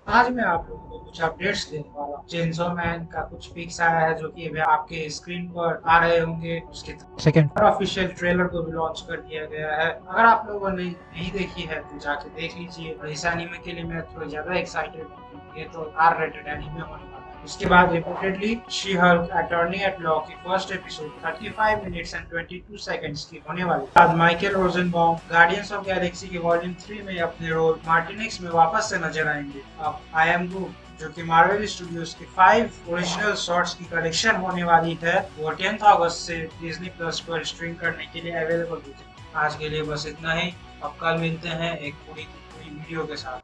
आज मैं आप लोगों को कुछ अपडेट्स देने वाला हूँ। चेंसो मैन का कुछ पिक्स आया है जो कि अभी आपके स्क्रीन पर आ रहे होंगे। उसके सेकंड ऑफिशियल ट्रेलर को भी लॉन्च कर दिया गया है। अगर आप लोगों ने नहीं देखी है तो जाके देख लीजिए। और इस एनीमे के लिए मैं थोड़ा ज्यादा एक्साइटेड हूँ। ये तो आर रेटेड एनीमे होने वाला है। उसके बाद reportedly She Hulk attorney at law की first episode 35 minutes and 22 seconds की होने वाली है। बाद Michael Rosenbaum Guardians of Galaxy के वॉल्यूम 3 में अपने रोल मार्टिनेक्स में वापस से नजर आएंगे। अब आई एम ग्रूट जो कि मार्वल स्टूडियोज की 5 ओरिजिनल शॉर्ट्स की कलेक्शन होने वाली है, वो 10 अगस्त से डिज्नी प्लस पर स्ट्रीम करने के लिए अवेलेबल होगी। आज के लिए बस इतना ही। अब कल मिलते हैं एक पूरी की पूरी वीडियो के साथ।